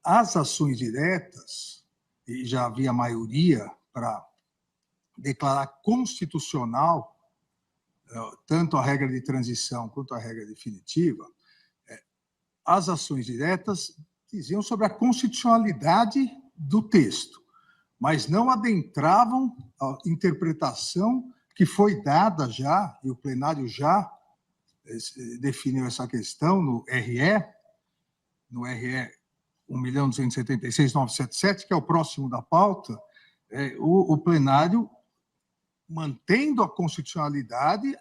as ações diretas, e já havia maioria para declarar constitucional tanto a regra de transição quanto a regra definitiva, as ações diretas diziam sobre a constitucionalidade do texto, mas não adentravam a interpretação que foi dada já, e o plenário já definiu essa questão no RE 1.276.977, que é o próximo da pauta, o plenário, mantendo a constitucionalidade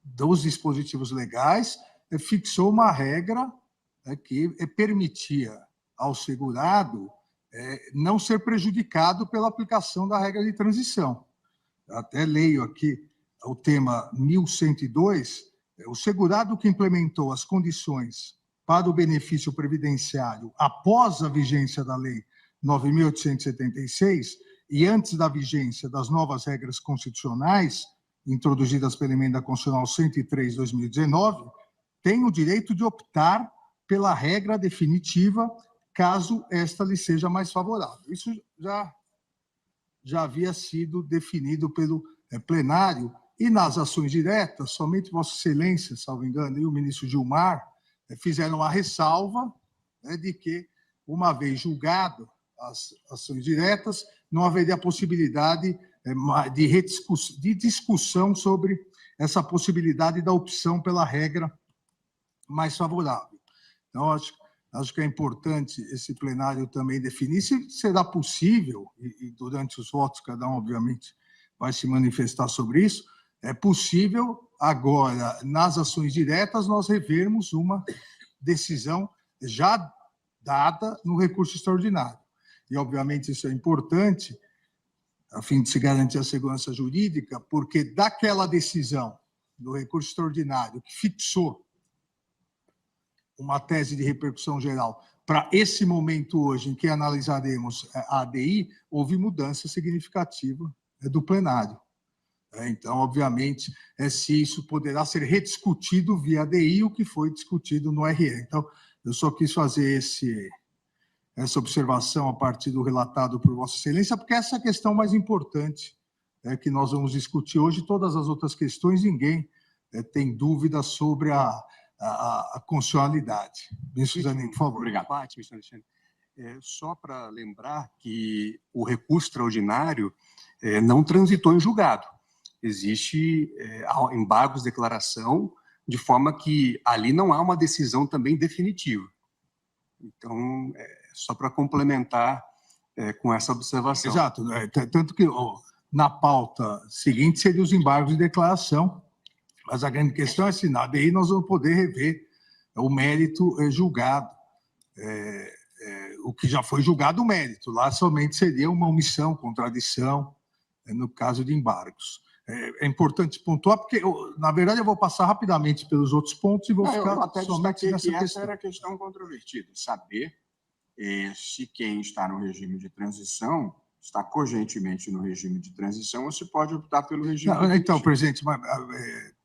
dos dispositivos legais, fixou uma regra que permitia ao segurado não ser prejudicado pela aplicação da regra de transição. Eu até leio aqui o tema 1102, o segurado que implementou as condições para o benefício previdenciário após a vigência da Lei 9.876 e antes da vigência das novas regras constitucionais, introduzidas pela Emenda Constitucional 103 de 2019, tem o direito de optar pela regra definitiva, caso esta lhe seja mais favorável. Isso já havia sido definido pelo plenário, e nas ações diretas, somente Vossa Excelência, salvo engano, e o ministro Gilmar fizeram a ressalva de que, uma vez julgado as ações diretas, não haveria possibilidade de discussão sobre essa possibilidade da opção pela regra mais favorável. Então, acho que é importante esse plenário também definir se será possível, e durante os votos cada um, obviamente, vai se manifestar sobre isso, é possível agora, nas ações diretas, nós revermos uma decisão já dada no recurso extraordinário. E, obviamente, isso é importante, a fim de se garantir a segurança jurídica, porque daquela decisão do recurso extraordinário que fixou uma tese de repercussão geral para esse momento hoje em que analisaremos a ADI, houve mudança significativa do plenário. Então, obviamente, se isso poderá ser rediscutido via ADI, o que foi discutido no RE. Então, eu só quis fazer essa observação a partir do relatado por Vossa Excelência, porque essa é a questão mais importante que nós vamos discutir hoje. Todas as outras questões, ninguém tem dúvida sobre a constitucionalidade. Ministro Zanin, por favor. Obrigado. Ministro Alexandre. Só para lembrar que o recurso extraordinário não transitou em julgado. Existe embargos de declaração, de forma que ali não há uma decisão também definitiva. Então, só para complementar com essa observação. Exato. Tanto que na pauta seguinte seria os embargos de declaração, mas a grande questão é se na ADI nós vamos poder rever o mérito julgado. O que já foi julgado, o mérito. Lá somente seria uma omissão, contradição, no caso de embargos. É importante pontuar, porque, na verdade, eu vou passar rapidamente pelos outros pontos e vou ficar somente nessa questão. Essa era a questão controvertida, saber se quem está no regime de transição está cogentemente no regime de transição ou se pode optar pelo regime de Então, presidente,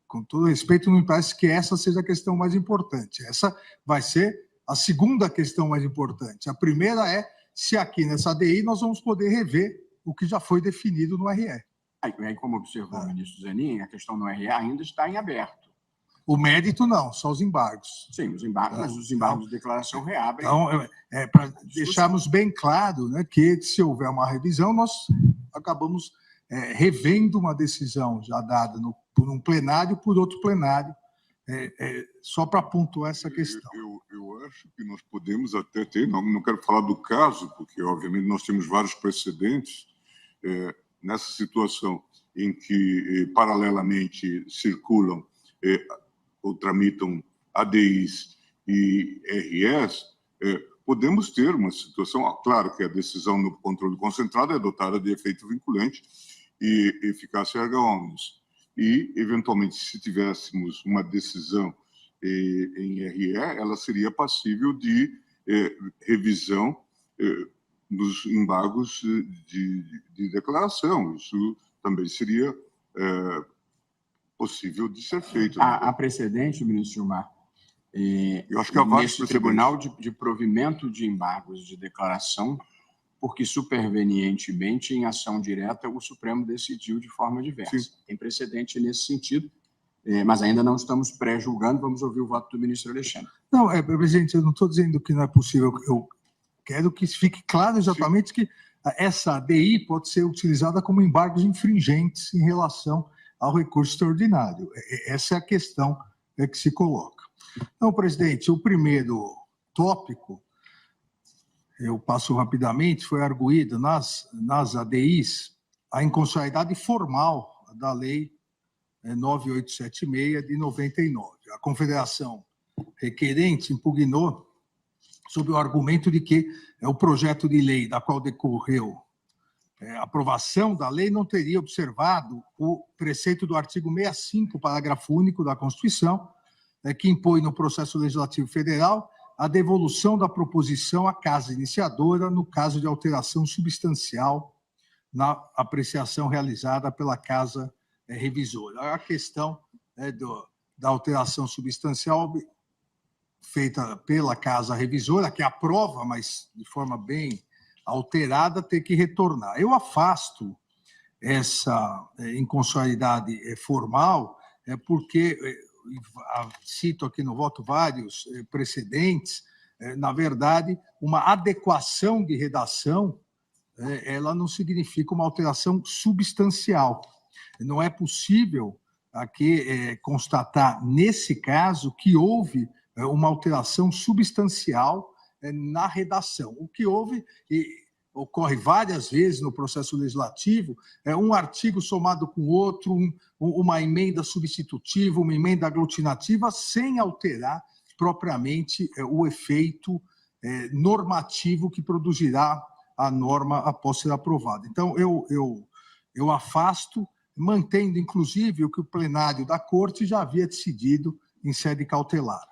com todo respeito, não me parece que essa seja a questão mais importante. Essa vai ser a segunda questão mais importante. A primeira é se aqui nessa ADI nós vamos poder rever o que já foi definido no RE. Aí, como observou o ministro Zanin, a questão no RE ainda está em aberto. O mérito não, só os embargos. Sim, os embargos, mas os embargos de declaração reabrem. Então, para deixarmos bem claro, né, que se houver uma revisão, nós acabamos revendo uma decisão já dada por um plenário, por outro plenário, só para pontuar essa questão. Eu acho que nós podemos até ter, não quero falar do caso, porque, obviamente, nós temos vários precedentes nessa situação em que, paralelamente, circulam ou tramitam ADIs e RS, podemos ter uma situação, claro que a decisão no controle concentrado é dotada de efeito vinculante e eficácia erga omnes. E, eventualmente, se tivéssemos uma decisão em RE, ela seria passível de revisão dos embargos de declaração. Isso também seria possível de ser feito. Há precedente, ministro Gilmar, Eu acho que há vários nesse Tribunal de Provimento de Embargos de Declaração, porque supervenientemente, em ação direta, o Supremo decidiu de forma diversa. Sim. Tem precedente nesse sentido, mas ainda não estamos pré-julgando, vamos ouvir o voto do ministro Alexandre. Não, presidente, eu não estou dizendo que não é possível, eu quero que fique claro exatamente que essa ADI pode ser utilizada como embargos infringentes em relação ao recurso extraordinário. Essa é a questão que se coloca. Então, presidente, o primeiro tópico, eu passo rapidamente, foi arguído nas ADIs a inconstitucionalidade formal da Lei 9876 de 99. A Confederação requerente impugnou sob o argumento de que o projeto de lei da qual decorreu a aprovação da lei não teria observado o preceito do artigo 65, parágrafo único da Constituição, que impõe no processo legislativo federal a devolução da proposição à casa iniciadora no caso de alteração substancial na apreciação realizada pela casa revisora. A questão da alteração substancial feita pela casa revisora, que aprova, mas de forma bem alterada, ter que retornar. Eu afasto essa inconstitucionalidade formal, porque, cito aqui no voto vários precedentes, na verdade, uma adequação de redação, ela não significa uma alteração substancial. Não é possível aqui constatar, nesse caso, que houve uma alteração substancial na redação. O que houve, e ocorre várias vezes no processo legislativo, um artigo somado com outro, uma emenda substitutiva, uma emenda aglutinativa, sem alterar propriamente o efeito normativo que produzirá a norma após ser aprovada. Então, eu afasto, mantendo, inclusive, o que o plenário da Corte já havia decidido em sede cautelar.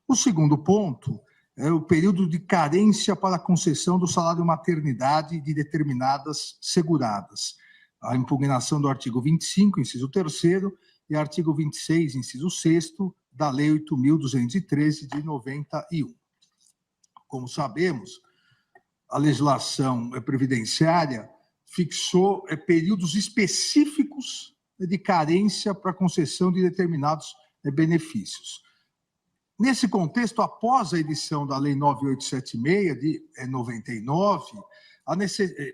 O segundo ponto é o período de carência para a concessão do salário maternidade de determinadas seguradas. A impugnação do artigo 25, inciso 3º, e artigo 26, inciso 6º, da Lei 8.213, de 91. Como sabemos, a legislação previdenciária fixou períodos específicos de carência para a concessão de determinados benefícios. Nesse contexto, após a edição da Lei 9876, de 99,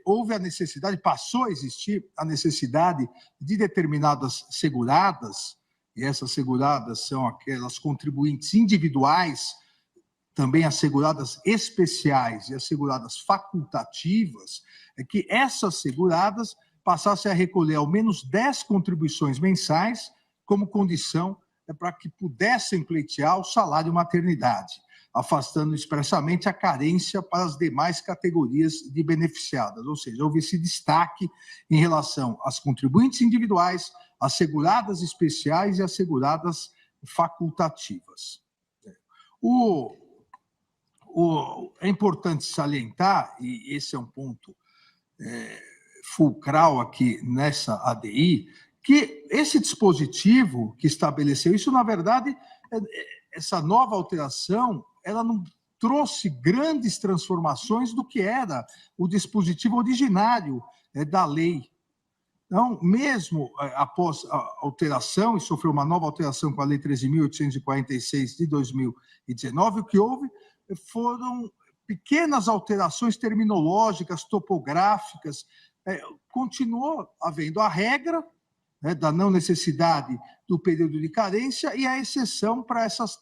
houve a necessidade, passou a existir a necessidade de determinadas seguradas, e essas seguradas são aquelas contribuintes individuais, também as seguradas especiais e as seguradas facultativas, que essas seguradas passassem a recolher ao menos 10 contribuições mensais como condição para que pudessem pleitear o salário maternidade, afastando expressamente a carência para as demais categorias de beneficiadas, ou seja, houve esse destaque em relação às contribuintes individuais, às seguradas especiais e às seguradas facultativas. É importante salientar, e esse é um ponto fulcral aqui nessa ADI, que esse dispositivo que estabeleceu isso, na verdade, essa nova alteração, ela não trouxe grandes transformações do que era o dispositivo originário da lei. Então, mesmo após a alteração, e sofreu uma nova alteração com a Lei 13.846 de 2019, o que houve foram pequenas alterações terminológicas, topográficas. Continuou havendo a regra da não necessidade do período de carência e a exceção para essas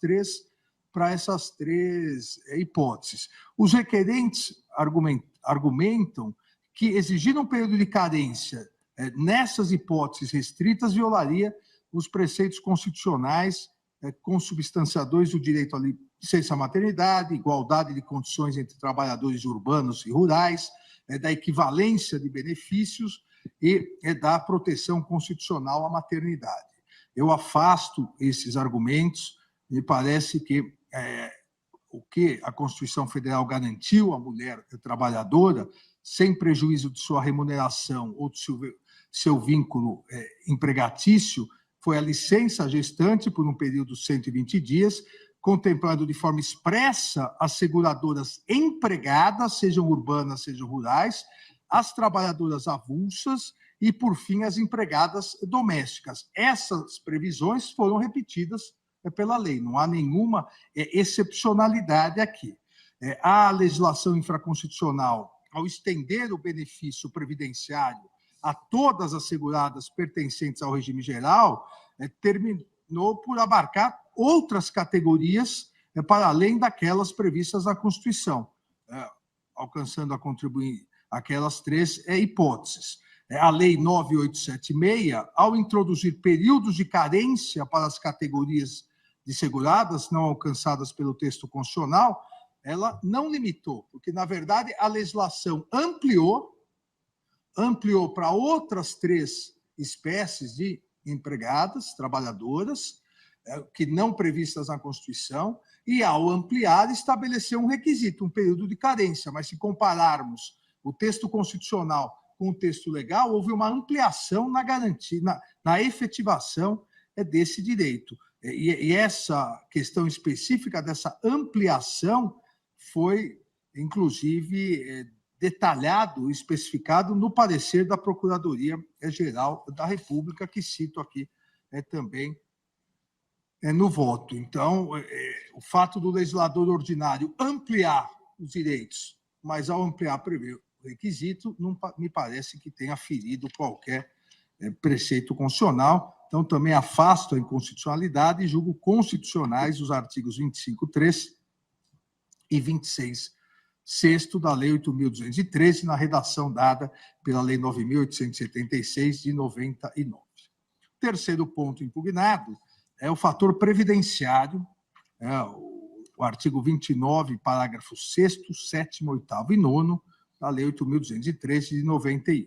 três hipóteses. Os requerentes argumentam que exigir um período de carência nessas hipóteses restritas violaria os preceitos constitucionais consubstanciadores do direito à licença maternidade, igualdade de condições entre trabalhadores urbanos e rurais, da equivalência de benefícios e da proteção constitucional à maternidade. Eu afasto esses argumentos, me parece que o que a Constituição Federal garantiu à mulher trabalhadora, sem prejuízo de sua remuneração ou de seu vínculo empregatício, foi a licença gestante por um período de 120 dias, contemplando de forma expressa as seguradoras empregadas, sejam urbanas, sejam rurais, as trabalhadoras avulsas e, por fim, as empregadas domésticas. Essas previsões foram repetidas pela lei, não há nenhuma excepcionalidade aqui. A legislação infraconstitucional, ao estender o benefício previdenciário a todas as seguradas pertencentes ao regime geral, terminou por abarcar outras categorias para além daquelas previstas na Constituição, alcançando a contribuir aquelas três hipóteses. A Lei 9876, ao introduzir períodos de carência para as categorias de seguradas não alcançadas pelo texto constitucional, ela não limitou, porque, na verdade, a legislação ampliou para outras três espécies de empregadas, trabalhadoras, que não previstas na Constituição, e, ao ampliar, estabeleceu um requisito, um período de carência. Mas, se compararmos o texto constitucional com o texto legal, houve uma ampliação na garantia, na efetivação desse direito. E essa questão específica dessa ampliação foi, inclusive, detalhado, especificado no parecer da Procuradoria-Geral da República, que cito aqui também no voto. Então, o fato do legislador ordinário ampliar os direitos, mas ao ampliar prever o requisito, não me parece que tenha ferido qualquer preceito constitucional. Então, também afasto a inconstitucionalidade e julgo constitucionais os artigos 25.3 e 26.6 da Lei 8.213, na redação dada pela Lei 9.876, de 99. O terceiro ponto impugnado é o fator previdenciário, o artigo 29, parágrafos 6º, 7º, 8º e 9º da Lei 8.213, de 91.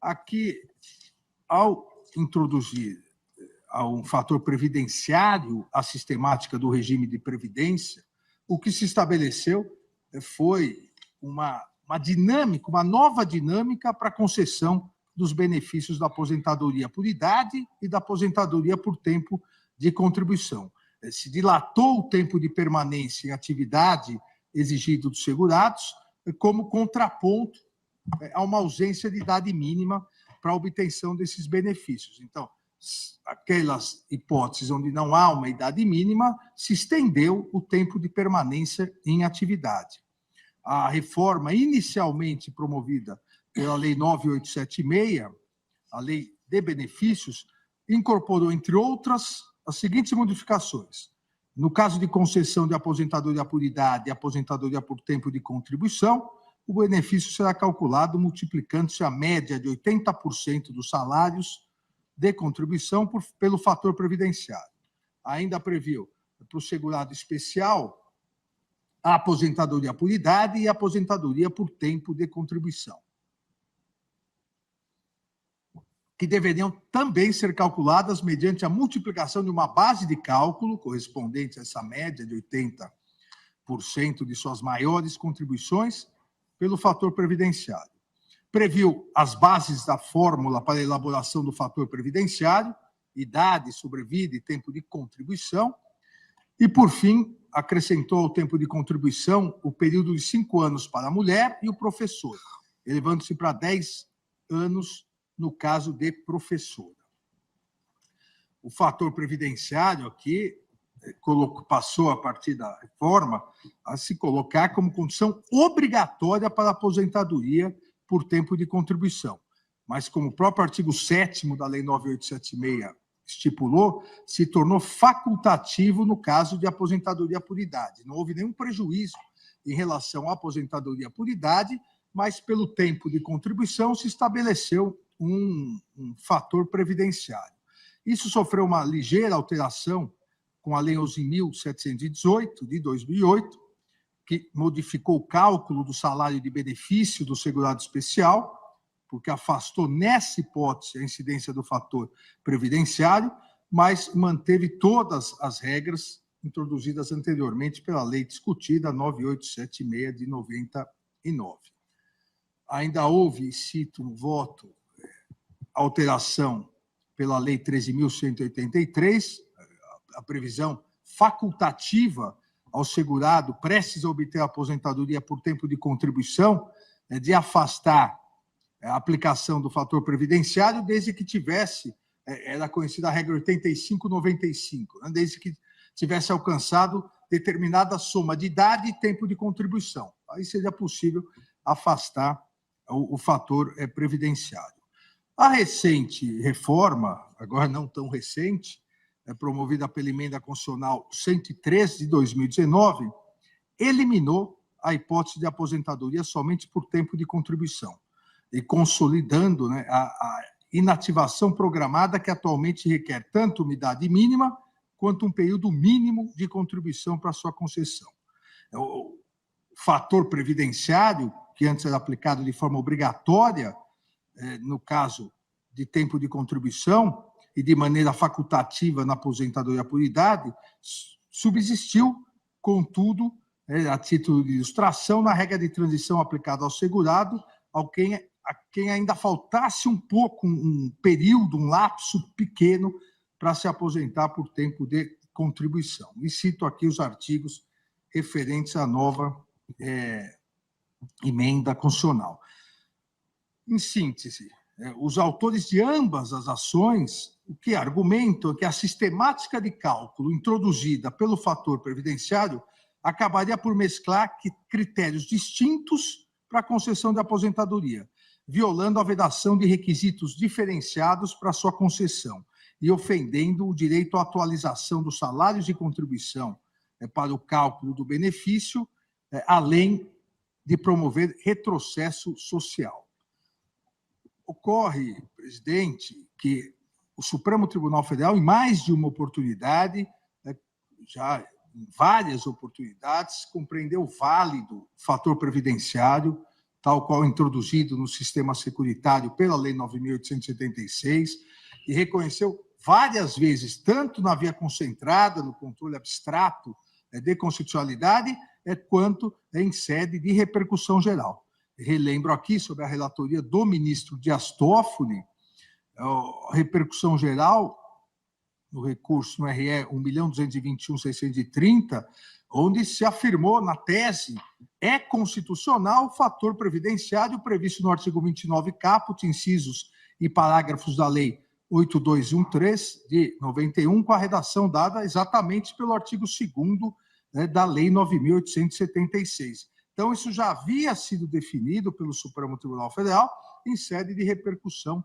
Aqui, ao introduzir um fator previdenciário à sistemática do regime de previdência, o que se estabeleceu foi uma dinâmica, uma nova dinâmica para a concessão dos benefícios da aposentadoria por idade e da aposentadoria por tempo de contribuição. Se dilatou o tempo de permanência em atividade exigido dos segurados, como contraponto a uma ausência de idade mínima para a obtenção desses benefícios. Então, aquelas hipóteses onde não há uma idade mínima, se estendeu o tempo de permanência em atividade. A reforma inicialmente promovida pela Lei 9876, a Lei de Benefícios, incorporou, entre outras, as seguintes modificações. No caso de concessão de aposentadoria por idade e aposentadoria por tempo de contribuição, o benefício será calculado multiplicando-se a média de 80% dos salários de contribuição pelo fator previdenciário. Ainda previu para o segurado especial a aposentadoria por idade e a aposentadoria por tempo de contribuição, que deveriam também ser calculadas mediante a multiplicação de uma base de cálculo correspondente a essa média de 80% de suas maiores contribuições pelo fator previdenciário. Previu as bases da fórmula para a elaboração do fator previdenciário, idade, sobrevida e tempo de contribuição, e, por fim, acrescentou ao tempo de contribuição o período de 5 anos para a mulher e o professor, elevando-se para 10 anos no caso de professora. O fator previdenciário aqui passou, a partir da reforma, a se colocar como condição obrigatória para a aposentadoria por tempo de contribuição. Mas, como o próprio artigo 7º da Lei 9876 estipulou, se tornou facultativo no caso de aposentadoria por idade. Não houve nenhum prejuízo em relação à aposentadoria por idade, mas, pelo tempo de contribuição, se estabeleceu um fator previdenciário. Isso sofreu uma ligeira alteração com a Lei 11.718, de 2008, que modificou o cálculo do salário de benefício do segurado especial, porque afastou nessa hipótese a incidência do fator previdenciário, mas manteve todas as regras introduzidas anteriormente pela lei discutida 9876 de 99. Ainda houve, cito no voto, alteração pela lei 13.183, a previsão facultativa ao segurado prestes a obter a aposentadoria por tempo de contribuição, de afastar a aplicação do fator previdenciário desde que tivesse, era conhecida a regra 85-95, né, desde que tivesse alcançado determinada soma de idade e tempo de contribuição. Aí seria possível afastar o fator previdenciário. A recente reforma, agora não tão recente, promovida pela Emenda Constitucional 103 de 2019, eliminou a hipótese de aposentadoria somente por tempo de contribuição e consolidando, né, a inativação programada que atualmente requer tanto uma idade mínima quanto um período mínimo de contribuição para sua concessão. O fator previdenciário, que antes era aplicado de forma obrigatória, no caso de tempo de contribuição, e de maneira facultativa na aposentadoria por idade, subsistiu, contudo, a título de ilustração, na regra de transição aplicada ao segurado, a quem ainda faltasse um pouco, um período, um lapso pequeno para se aposentar por tempo de contribuição. E cito aqui os artigos referentes à nova emenda constitucional. Em síntese, os autores de ambas as ações, o que argumentam que a sistemática de cálculo introduzida pelo fator previdenciário acabaria por mesclar critérios distintos para a concessão de aposentadoria, violando a vedação de requisitos diferenciados para sua concessão e ofendendo o direito à atualização dos salários de contribuição para o cálculo do benefício, além de promover retrocesso social. Ocorre, presidente, que o Supremo Tribunal Federal, em mais de uma oportunidade, já em várias oportunidades, compreendeu válido o fator previdenciário, tal qual introduzido no sistema securitário pela Lei 9.876, e reconheceu várias vezes, tanto na via concentrada, no controle abstrato de constitucionalidade, quanto em sede de repercussão geral. Relembro aqui sobre a relatoria do ministro Dias Toffoli, a repercussão geral no recurso no RE 1.221.630, onde se afirmou na tese constitucional o fator previdenciário previsto no artigo 29 caput, incisos e parágrafos da Lei 8213 de 91, com a redação dada exatamente pelo artigo 2º da Lei 9.876. Então, isso já havia sido definido pelo Supremo Tribunal Federal em sede de repercussão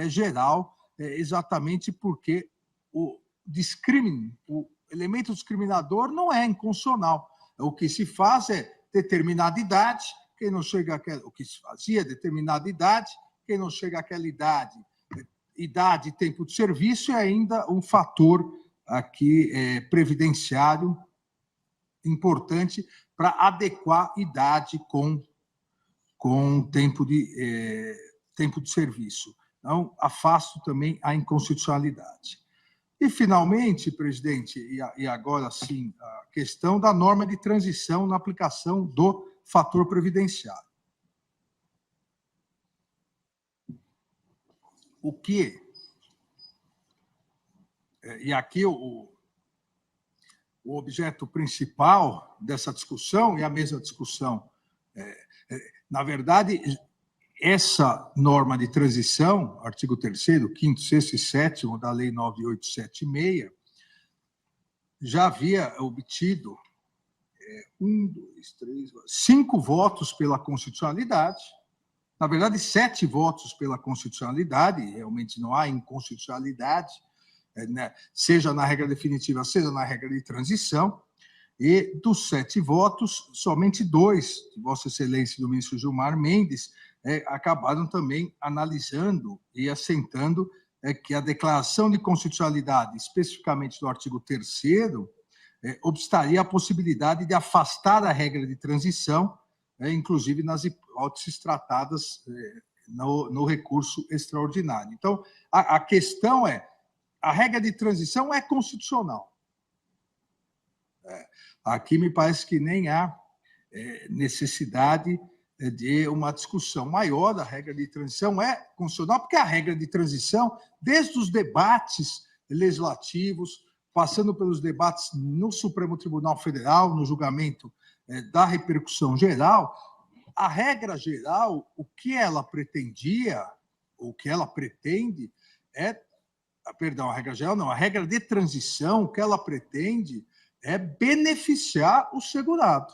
geral, exatamente porque o elemento discriminador não é inconstitucional. O que se faz é determinada idade, quem não chega àquela, o que se fazia, determinada idade, quem não chega àquela idade e tempo de serviço, é ainda um fator aqui previdenciário importante para adequar idade com tempo de serviço. Então, afasto também a inconstitucionalidade. E, finalmente, presidente, e agora sim, a questão da norma de transição na aplicação do fator previdenciário. O que... E aqui o objeto principal dessa discussão, e a mesma discussão, na verdade, essa norma de transição, artigo 3º, 5º, 6º e 7º da Lei 9.876, já havia obtido 5 votos pela constitucionalidade, na verdade, 7 votos pela constitucionalidade, realmente não há inconstitucionalidade, seja na regra definitiva, seja na regra de transição, e dos 7 votos, somente 2, de Vossa Excelência e do ministro Gilmar Mendes, acabaram também analisando e assentando que a declaração de constitucionalidade, especificamente do artigo 3º, obstaria a possibilidade de afastar a regra de transição, inclusive nas hipóteses tratadas no recurso extraordinário. Então, a questão a regra de transição é constitucional. Aqui me parece que nem há necessidade de uma discussão maior da regra de transição, é constitucional, porque a regra de transição, desde os debates legislativos, passando pelos debates no Supremo Tribunal Federal, no julgamento da repercussão geral, a regra geral, o que ela pretendia, o que ela pretende perdão, a regra geral não, a regra de transição, o que ela pretende é beneficiar o segurado.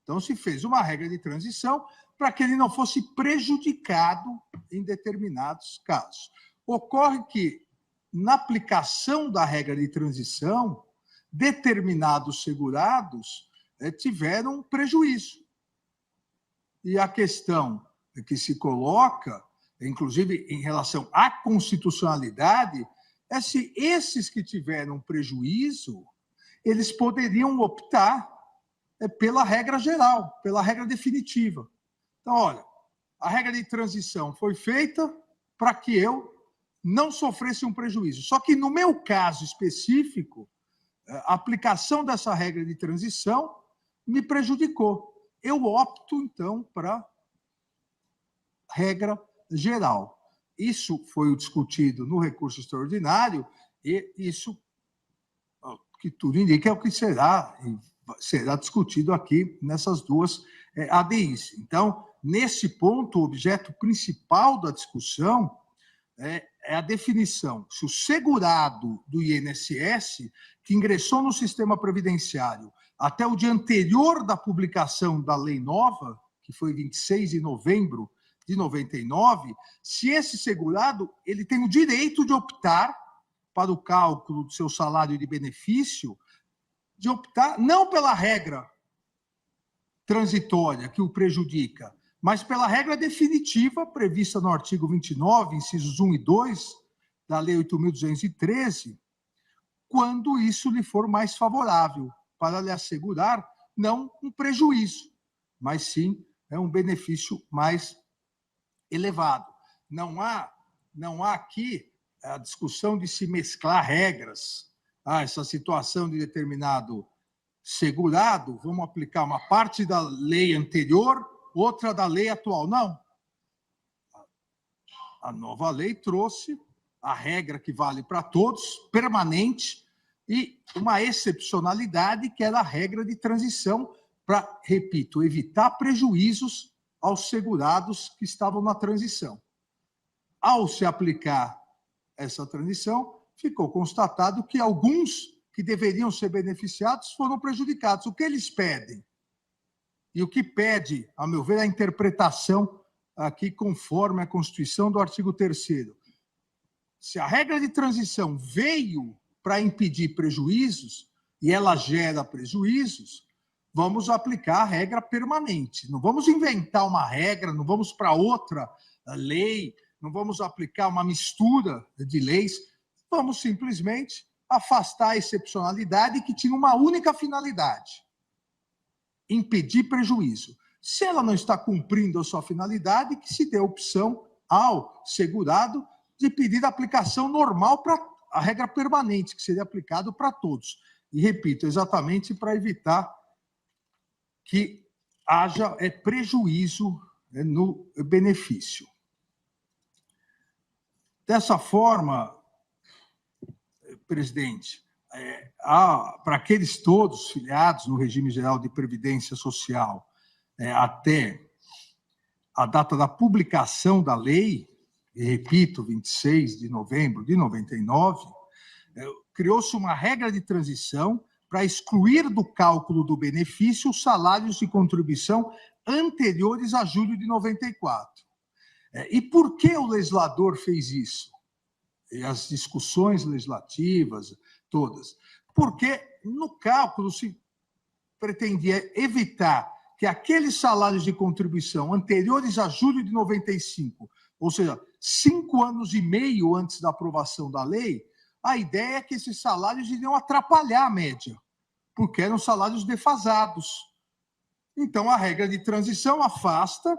Então, se fez uma regra de transição para que ele não fosse prejudicado em determinados casos. Ocorre que, na aplicação da regra de transição, determinados segurados tiveram prejuízo. E a questão que se coloca, inclusive em relação à constitucionalidade, é se esses que tiveram prejuízo, eles poderiam optar pela regra geral, pela regra definitiva. Então, olha, a regra de transição foi feita para que eu não sofresse um prejuízo. Só que, no meu caso específico, a aplicação dessa regra de transição me prejudicou. Eu opto, então, para regra geral. Isso foi discutido no recurso extraordinário e isso, que tudo indica, é o que será discutido aqui nessas duas ADIs. Então, nesse ponto, o objeto principal da discussão é a definição se o segurado do INSS, que ingressou no sistema previdenciário até o dia anterior da publicação da lei nova, que foi 26 de novembro de 99, se esse segurado ele tem o direito de optar para o cálculo do seu salário de benefício, de optar não pela regra transitória que o prejudica, mas pela regra definitiva prevista no artigo 29, incisos 1 e 2 da Lei 8.213, quando isso lhe for mais favorável, para lhe assegurar não um prejuízo, mas sim um benefício mais elevado. Não há aqui a discussão de se mesclar regras. Essa situação de determinado segurado, vamos aplicar uma parte da lei anterior, outra da lei atual. Não. A nova lei trouxe a regra que vale para todos, permanente, e uma excepcionalidade, que era a regra de transição, para, repito, evitar prejuízos aos segurados que estavam na transição. Ao se aplicar essa transição, ficou constatado que alguns que deveriam ser beneficiados foram prejudicados. O que eles pedem? E o que pede, a meu ver, a interpretação aqui conforme a Constituição do artigo 3º. Se a regra de transição veio para impedir prejuízos, e ela gera prejuízos, vamos aplicar a regra permanente. Não vamos inventar uma regra, não vamos para outra lei, não vamos aplicar uma mistura de leis, vamos simplesmente afastar a excepcionalidade que tinha uma única finalidade: impedir prejuízo. Se ela não está cumprindo a sua finalidade, que se dê a opção ao segurado de pedir a aplicação normal para a regra permanente, que seria aplicado para todos. E, repito, exatamente para evitar que haja prejuízo no benefício. Dessa forma, presidente, para aqueles todos filiados no regime geral de previdência social até a data da publicação da lei, e repito, 26 de novembro de 99, criou-se uma regra de transição para excluir do cálculo do benefício os salários de contribuição anteriores a julho de 94. E por que o legislador fez isso? E as discussões legislativas todas? Porque no cálculo se pretendia evitar que aqueles salários de contribuição anteriores a julho de 95, ou seja, 5 anos e meio antes da aprovação da lei, a ideia é que esses salários iriam atrapalhar a média, porque eram salários defasados. Então, a regra de transição afasta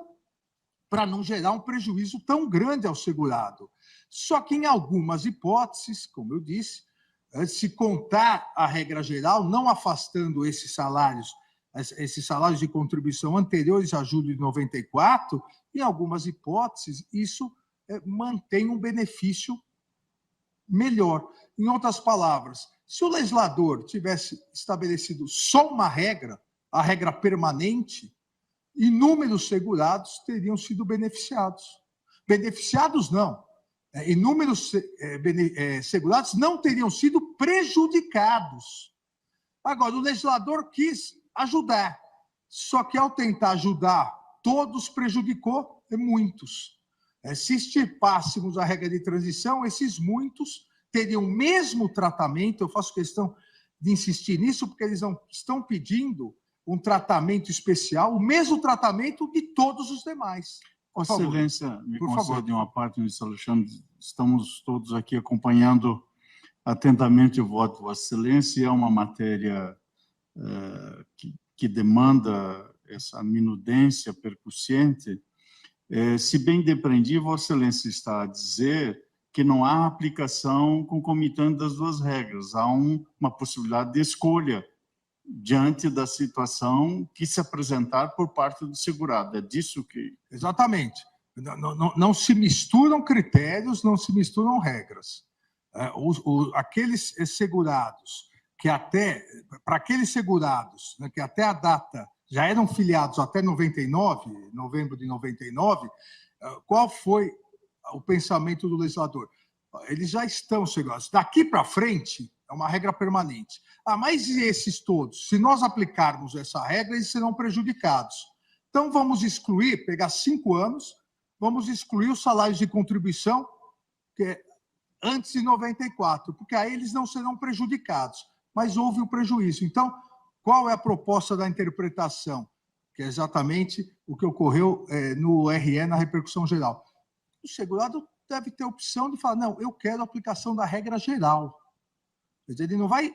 para não gerar um prejuízo tão grande ao segurado. Só que, em algumas hipóteses, como eu disse, se contar a regra geral, não afastando esses salários de contribuição anteriores a julho de 94, em algumas hipóteses, isso mantém um benefício melhor. Em outras palavras, Se o legislador tivesse estabelecido só uma regra, a regra permanente, inúmeros segurados teriam sido beneficiados. Beneficiados não. Inúmeros segurados não teriam sido prejudicados. Agora, o legislador quis ajudar, só que ao tentar ajudar, todos prejudicou muitos. Se extirpássemos a regra de transição, esses muitos teriam o mesmo tratamento. Eu faço questão de insistir nisso, porque eles não estão pedindo um tratamento especial, o mesmo tratamento de todos os demais. Vossa Excelência, me concede uma parte, ministro Alexandre. Estamos todos aqui acompanhando atentamente o voto de Vossa Excelência, e é uma matéria que demanda essa minudência percussiente. Se bem depreendi, Vossa Excelência está a dizer que não há aplicação concomitante das duas regras, há uma possibilidade de escolha diante da situação que se apresentar por parte do segurado. É disso que... Exatamente. Não se misturam critérios, não se misturam regras. Aqueles segurados que até... Para aqueles segurados, né, que até a data já eram filiados até 99, novembro de 99, qual foi o pensamento do legislador? Eles já estão segurados. Daqui para frente, é uma regra permanente. Mas e esses todos? Se nós aplicarmos essa regra, eles serão prejudicados. Então, vamos excluir, pegar 5 anos, vamos excluir os salários de contribuição que é antes de 94, porque aí eles não serão prejudicados, mas houve o prejuízo. Então, qual é a proposta da interpretação? Que é exatamente o que ocorreu no RE, na repercussão geral. O segurado deve ter a opção de falar, não, eu quero a aplicação da regra geral. Quer dizer, ele não vai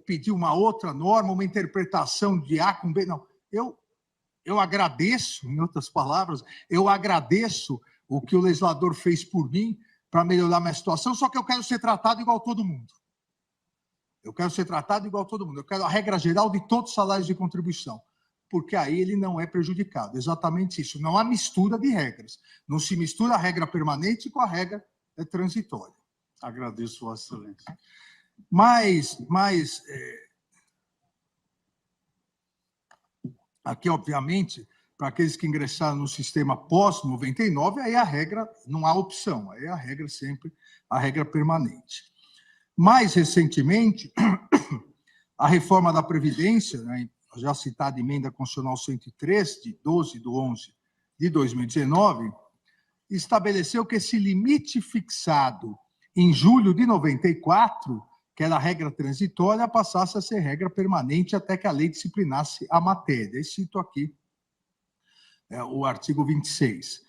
pedir uma outra norma, uma interpretação de A com B, não. Eu agradeço, em outras palavras, eu agradeço o que o legislador fez por mim para melhorar minha situação, só que eu quero ser tratado igual a todo mundo. Eu quero ser tratado igual a todo mundo. Eu quero a regra geral de todos os salários de contribuição, porque aí ele não é prejudicado. Exatamente isso. Não há mistura de regras. Não se mistura a regra permanente com a regra transitória. Agradeço, Vossa Excelência. Mas aqui, obviamente, para aqueles que ingressaram no sistema pós-99, aí a regra, não há opção, aí a regra sempre, a regra permanente. Mais recentemente, a reforma da Previdência, né, já citada emenda constitucional 103, de 12/11 de 2019, estabeleceu que esse limite fixado em julho de 94, que era a regra transitória, passasse a ser regra permanente até que a lei disciplinasse a matéria. Eu cito aqui o artigo 26.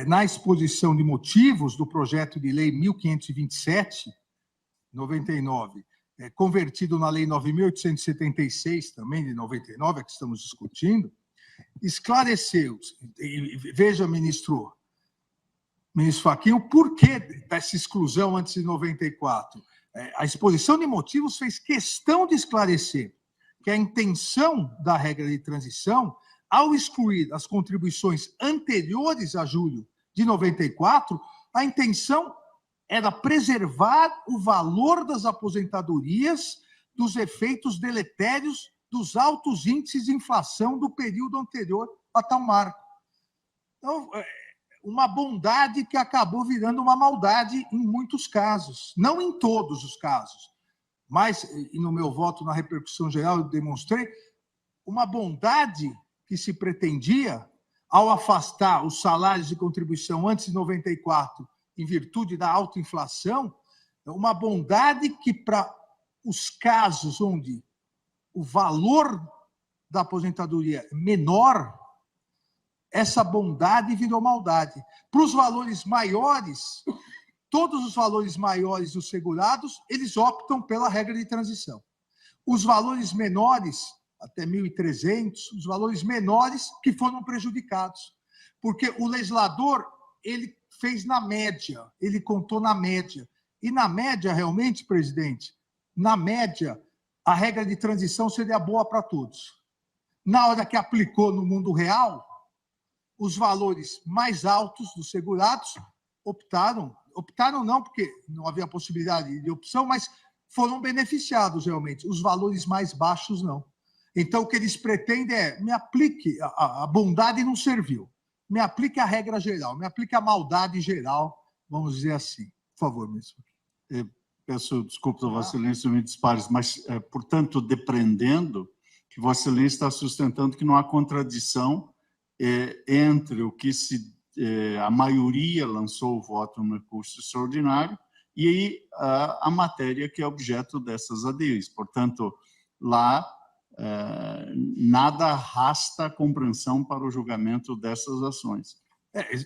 Na exposição de motivos do projeto de lei 1527, 99, convertido na lei 9.876, também de 99, a que estamos discutindo, esclareceu, veja, ministro Fachin, o porquê dessa exclusão antes de 94. A exposição de motivos fez questão de esclarecer que a intenção da regra de transição, ao excluir as contribuições anteriores a julho de 94, a intenção era preservar o valor das aposentadorias dos efeitos deletérios dos altos índices de inflação do período anterior a tal marco. Então, uma bondade que acabou virando uma maldade em muitos casos, não em todos os casos, mas, e no meu voto na repercussão geral, eu demonstrei uma bondade que se pretendia ao afastar os salários de contribuição antes de 94, em virtude da alta inflação, uma bondade que, para os casos onde o valor da aposentadoria é menor, essa bondade virou maldade. Para os valores maiores, todos os valores maiores dos segurados, eles optam pela regra de transição. Os valores menores, até 1.300, os valores menores que foram prejudicados. Porque o legislador, ele fez na média, ele contou na média. E na média, realmente, presidente, na média, a regra de transição seria boa para todos. Na hora que aplicou no mundo real, os valores mais altos dos segurados optaram não porque não havia possibilidade de opção, mas foram beneficiados realmente, os valores mais baixos não. Então, o que eles pretendem é, me aplique, a bondade não serviu, me aplique a regra geral, me aplique a maldade geral, vamos dizer assim. Por favor, ministro. Peço desculpas a Vossa Excelência, me dispares, mas, portanto, depreendendo que Vossa Excelência está sustentando que não há contradição entre o que a maioria lançou o voto no recurso extraordinário e a matéria que é objeto dessas ADIs. Portanto, lá nada arrasta a compreensão para o julgamento dessas ações.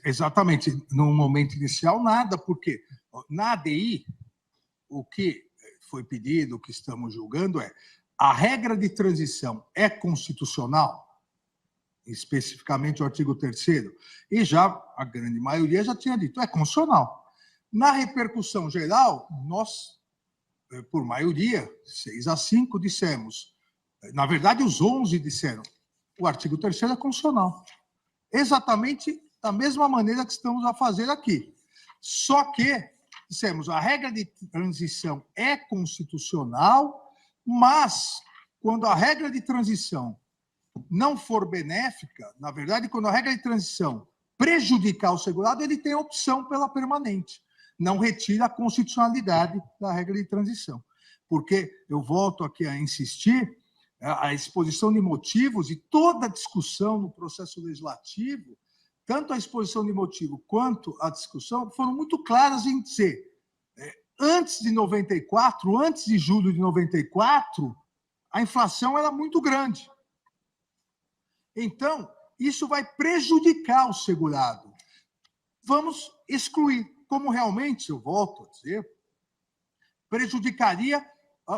Exatamente. No momento inicial, nada, porque na ADI, o que foi pedido, o que estamos julgando é a regra de transição é constitucional, especificamente o artigo 3º, e já a grande maioria já tinha dito, é constitucional. Na repercussão geral, nós, por maioria, 6-5, dissemos, na verdade, os 11 disseram, o artigo 3º é constitucional. Exatamente da mesma maneira que estamos a fazer aqui. Só que, dissemos, a regra de transição é constitucional, mas, quando a regra de transição não for benéfica, na verdade, quando a regra de transição prejudicar o segurado, ele tem a opção pela permanente. Não retira a constitucionalidade da regra de transição. Porque, eu volto aqui a insistir, a exposição de motivos e toda a discussão no processo legislativo, tanto a exposição de motivo quanto a discussão, foram muito claras em dizer, antes de 94, antes de julho de 94, a inflação era muito grande. Então, isso vai prejudicar o segurado. Vamos excluir, como realmente, eu volto a dizer, prejudicaria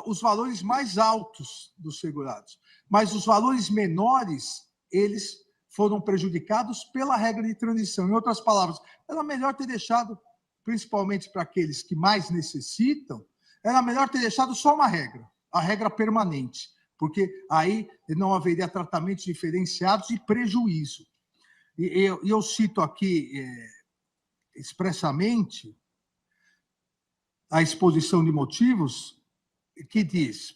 os valores mais altos dos segurados. Mas os valores menores, eles foram prejudicados pela regra de transição. Em outras palavras, era melhor ter deixado, principalmente para aqueles que mais necessitam, era melhor ter deixado só uma regra, a regra permanente, porque aí não haveria tratamentos diferenciados e prejuízo. E eu cito aqui expressamente a exposição de motivos que diz,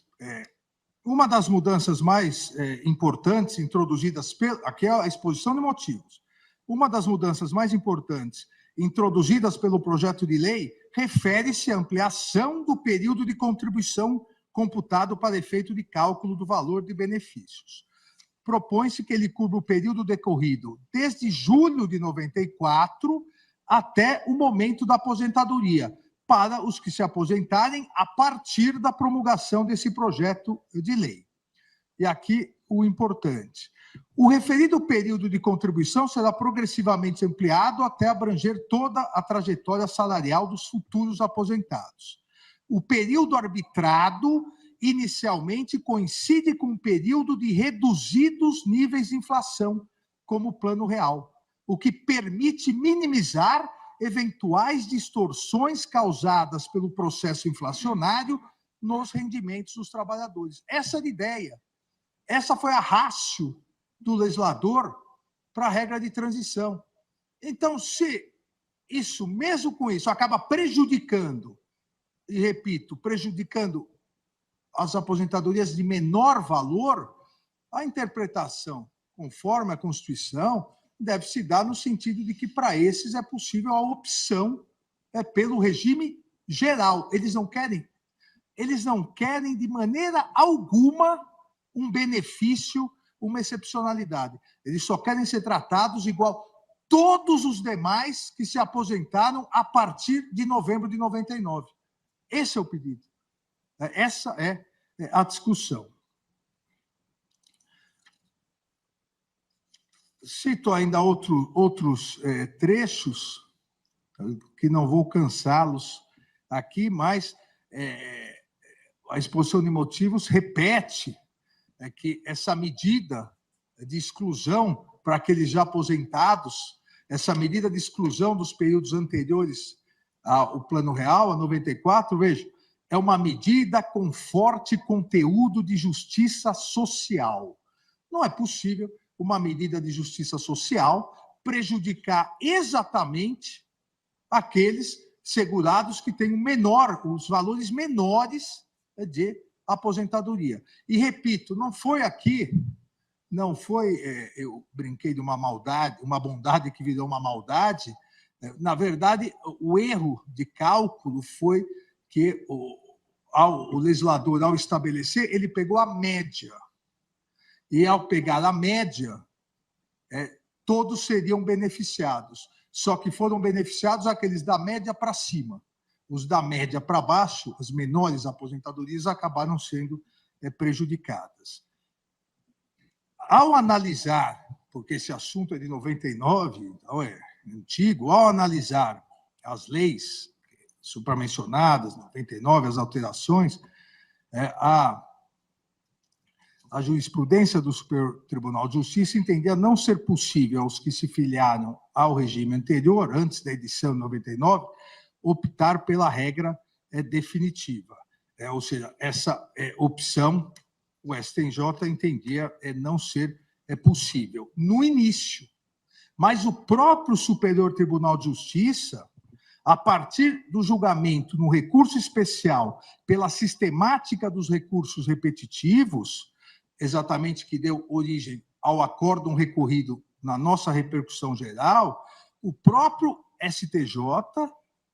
uma das mudanças mais importantes introduzidas, aqui é a exposição de motivos, uma das mudanças mais importantes introduzidas pelo projeto de lei refere-se à ampliação do período de contribuição computado para efeito de cálculo do valor de benefícios. Propõe-se que ele cubra o período decorrido desde julho de 94 até o momento da aposentadoria, para os que se aposentarem a partir da promulgação desse projeto de lei. E aqui o importante. O referido período de contribuição será progressivamente ampliado até abranger toda a trajetória salarial dos futuros aposentados. O período arbitrado, inicialmente, coincide com um período de reduzidos níveis de inflação, como o Plano Real, o que permite minimizar eventuais distorções causadas pelo processo inflacionário nos rendimentos dos trabalhadores. Essa era a ideia. Essa foi a ratio do legislador para a regra de transição. Então, se isso, mesmo com isso, acaba prejudicando, e repito, prejudicando as aposentadorias de menor valor, a interpretação, conforme a Constituição, deve se dar no sentido de que, para esses, é possível a opção pelo regime geral. Eles não querem de maneira alguma um benefício, uma excepcionalidade. Eles só querem ser tratados igual todos os demais que se aposentaram a partir de novembro de 99. Esse é o pedido. Essa é a discussão. Cito ainda outros trechos, que não vou cansá-los aqui, mas a exposição de motivos repete que essa medida de exclusão para aqueles já aposentados, essa medida de exclusão dos períodos anteriores ao Plano Real, a 94, veja, é uma medida com forte conteúdo de justiça social. Não é possível uma medida de justiça social prejudicar exatamente aqueles segurados que têm os valores menores de aposentadoria. E, repito, não foi aqui, não foi, eu brinquei de uma maldade, uma bondade que virou uma maldade. Na verdade, o erro de cálculo foi que o legislador, ao estabelecer, ele pegou a média. E, ao pegar a média, todos seriam beneficiados. Só que foram beneficiados aqueles da média para cima. Os da média para baixo, as menores aposentadorias, acabaram sendo prejudicadas. Ao analisar, porque esse assunto é de 99, então é antigo, ao analisar as leis supramencionadas, 99, as alterações, a jurisprudência do Superior Tribunal de Justiça entendia não ser possível aos que se filiaram ao regime anterior, antes da edição de 99, optar pela regra definitiva. Ou seja, essa opção, o STJ entendia não ser possível no início. Mas o próprio Superior Tribunal de Justiça, a partir do julgamento no recurso especial pela sistemática dos recursos repetitivos, exatamente que deu origem ao acórdão recorrido na nossa repercussão geral, o próprio STJ,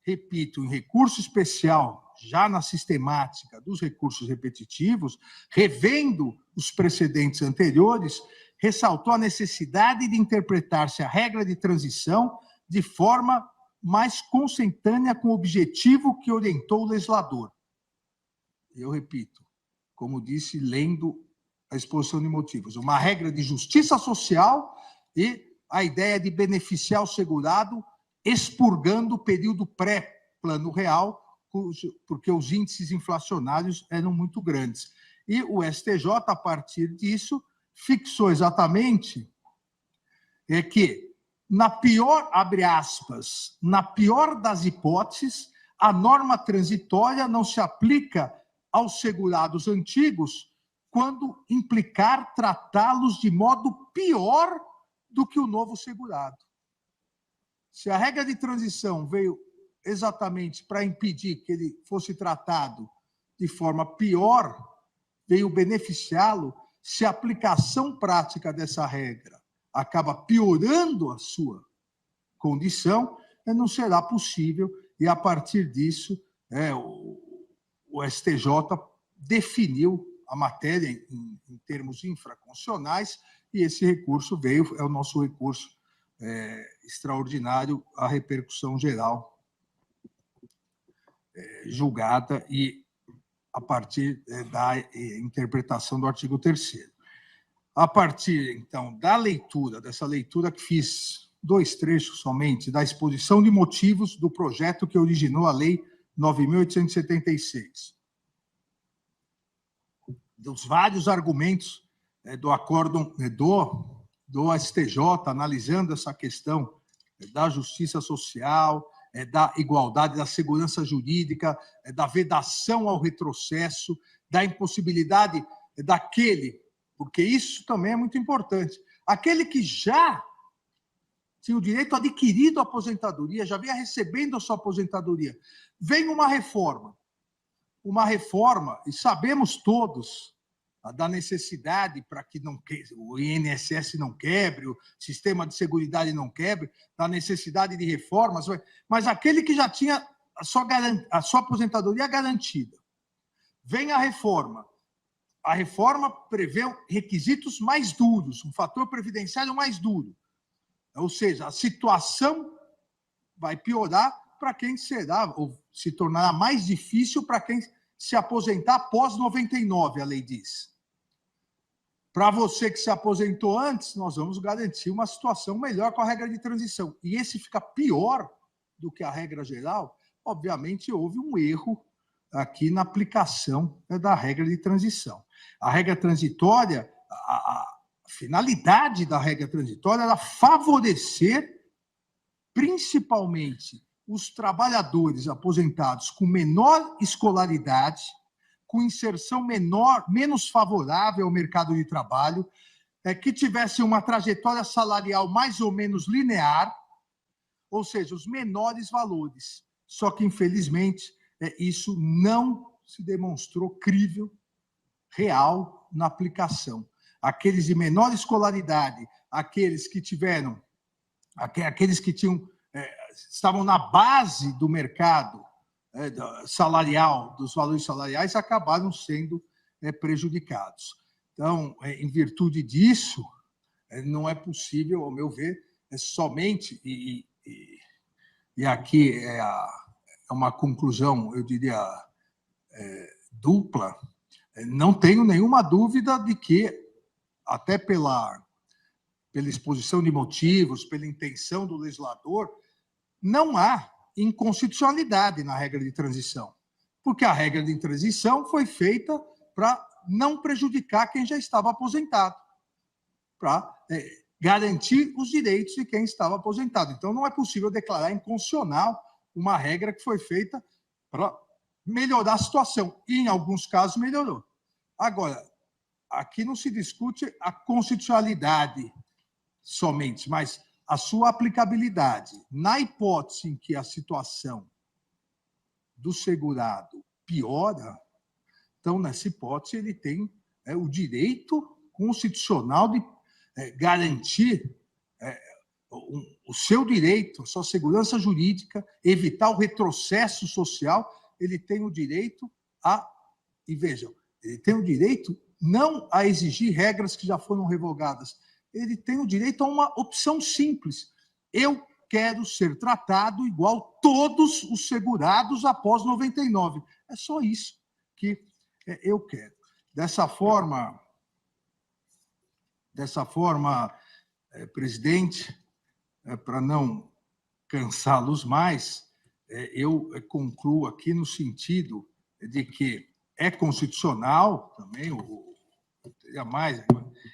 repito, em recurso especial, já na sistemática dos recursos repetitivos, revendo os precedentes anteriores, ressaltou a necessidade de interpretar-se a regra de transição de forma mais consentânea com o objetivo que orientou o legislador. Eu repito, como disse, lendo a exposição de motivos, uma regra de justiça social e a ideia de beneficiar o segurado expurgando o período pré-plano real, porque os índices inflacionários eram muito grandes. E o STJ, a partir disso, fixou exatamente que, na pior, abre aspas, na pior das hipóteses, a norma transitória não se aplica aos segurados antigos quando implicar tratá-los de modo pior do que o novo segurado. Se a regra de transição veio exatamente para impedir que ele fosse tratado de forma pior, veio beneficiá-lo, se a aplicação prática dessa regra acaba piorando a sua condição, não será possível, e a partir disso, o STJ definiu a matéria em termos infraconstitucionais, e esse recurso veio, é o nosso recurso extraordinário, à repercussão geral julgada e a partir da interpretação do artigo 3º. A partir, então, dessa leitura que fiz 2 trechos somente, da exposição de motivos do projeto que originou a Lei 9.876, dos vários argumentos do acórdão do STJ, analisando essa questão da justiça social, da igualdade, da segurança jurídica, da vedação ao retrocesso, da impossibilidade daquele, porque isso também é muito importante, aquele que já tinha o direito adquirido à aposentadoria, já vinha recebendo a sua aposentadoria, vem uma reforma, e sabemos todos da necessidade para que o INSS não quebre, o sistema de seguridade não quebre, da necessidade de reformas, mas aquele que já tinha a sua aposentadoria garantida. Vem a reforma prevê requisitos mais duros, um fator previdenciário mais duro, ou seja, a situação vai piorar para quem será, ou se tornará mais difícil para quem se aposentar após 99, a lei diz. Para você que se aposentou antes, nós vamos garantir uma situação melhor com a regra de transição. E esse fica pior do que a regra geral. Obviamente, houve um erro aqui na aplicação da regra de transição. A regra transitória, a finalidade da regra transitória era favorecer, principalmente, os trabalhadores aposentados com menor escolaridade, com inserção menos favorável ao mercado de trabalho, que tivessem uma trajetória salarial mais ou menos linear, ou seja, os menores valores. Só que, infelizmente, isso não se demonstrou crível, real na aplicação. Aqueles de menor escolaridade, aqueles que tiveram, aqueles que tinham, estavam na base do mercado salarial, dos valores salariais, acabaram sendo prejudicados. Então, em virtude disso, não é possível, ao meu ver, somente, e aqui é uma conclusão, eu diria, dupla, não tenho nenhuma dúvida de que, até pela exposição de motivos, pela intenção do legislador, não há inconstitucionalidade na regra de transição, porque a regra de transição foi feita para não prejudicar quem já estava aposentado, para garantir os direitos de quem estava aposentado. Então, não é possível declarar inconstitucional uma regra que foi feita para melhorar a situação, e, em alguns casos, melhorou. Agora, aqui não se discute a constitucionalidade somente, mas a sua aplicabilidade. Na hipótese em que a situação do segurado piora, então, nessa hipótese, ele tem o direito constitucional de garantir o seu direito, a sua segurança jurídica, evitar o retrocesso social. Ele tem o direito e vejam, ele tem o direito não a exigir regras que já foram revogadas, ele tem o direito a uma opção simples. Eu quero ser tratado igual todos os segurados após 99. É só isso que eu quero. Dessa forma, presidente, para não cansá-los mais, eu concluo aqui no sentido de que é constitucional também,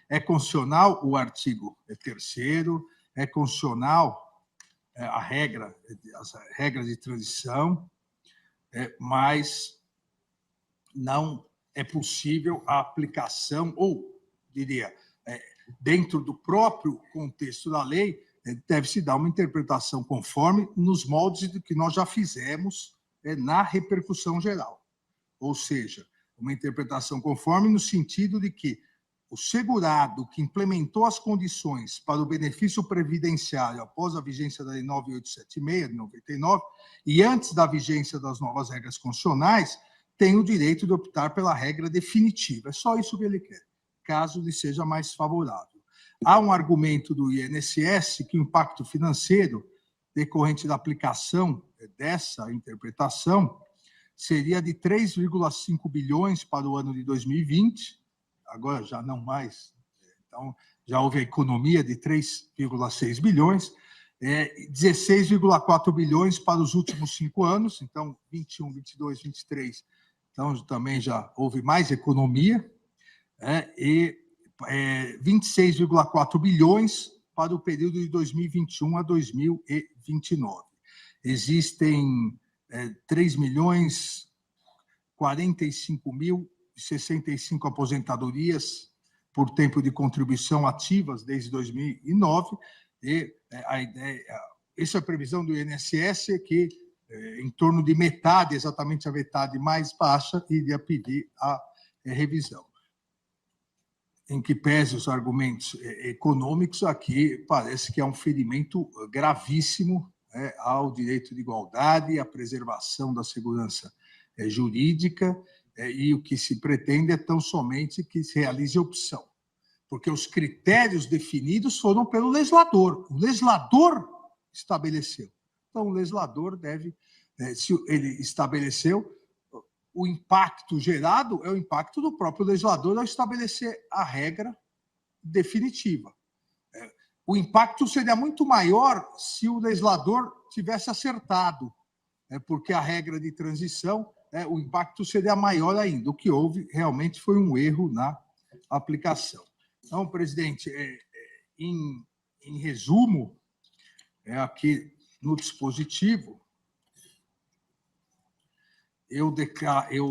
é constitucional o artigo 3º, é constitucional as regras de transição, mas não é possível a aplicação, ou, diria, dentro do próprio contexto da lei, deve-se dar uma interpretação conforme nos moldes do que nós já fizemos na repercussão geral. Ou seja, uma interpretação conforme no sentido de que o segurado que implementou as condições para o benefício previdenciário após a vigência da Lei 9876, de 99, e antes da vigência das novas regras constitucionais, tem o direito de optar pela regra definitiva. É só isso que ele quer, caso lhe seja mais favorável. Há um argumento do INSS que o impacto financeiro decorrente da aplicação dessa interpretação seria de 3,5 bilhões para o ano de 2020, agora já não mais, então já houve a economia de 3,6 bilhões, 16,4 bilhões para os últimos 5 anos, então 21, 22, 23, então também já houve mais economia, e 26,4 bilhões para o período de 2021 a 2029. Existem 3.045.065 aposentadorias por tempo de contribuição ativas desde 2009, e essa é a previsão do INSS, que em torno de metade, exatamente a metade mais baixa, iria pedir a revisão. Em que pese os argumentos econômicos, aqui parece que é um ferimento gravíssimo ao direito de igualdade, à preservação da segurança jurídica, e o que se pretende é tão somente que se realize a opção, porque os critérios definidos foram pelo legislador. O legislador estabeleceu. Então, o legislador deve, se ele estabeleceu, o impacto gerado é o impacto do próprio legislador ao estabelecer a regra definitiva. O impacto seria muito maior se o legislador tivesse acertado, porque a regra de transição, o impacto seria maior ainda. O que houve realmente foi um erro na aplicação. Então, presidente, em resumo, aqui no dispositivo, eu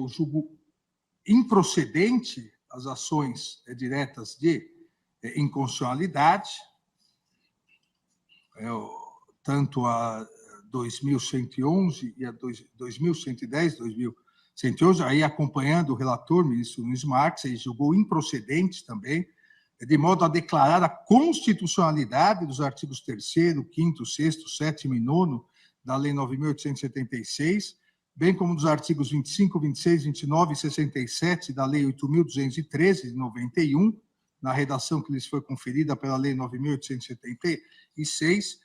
julgo improcedente as ações diretas de inconstitucionalidade, tanto a 2111 e a 2110, 111, aí acompanhando o relator, ministro Nunes Marques, ele julgou improcedente também, de modo a declarar a constitucionalidade dos artigos 3º, 5º, 6º, 7º e 9º da Lei 9.876, bem como dos artigos 25, 26, 29 e 67 da Lei 8.213, de 91, na redação que lhes foi conferida pela Lei 9.876,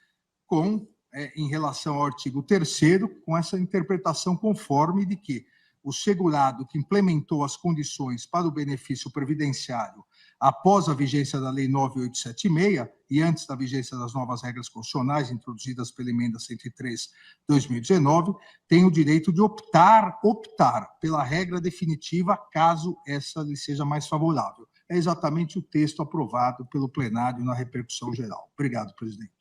em relação ao artigo 3º, com essa interpretação conforme de que o segurado que implementou as condições para o benefício previdenciário após a vigência da Lei 9.876 e antes da vigência das novas regras constitucionais introduzidas pela Emenda 103/2019, tem o direito de optar pela regra definitiva, caso essa lhe seja mais favorável. É exatamente o texto aprovado pelo plenário na repercussão geral. Obrigado, presidente.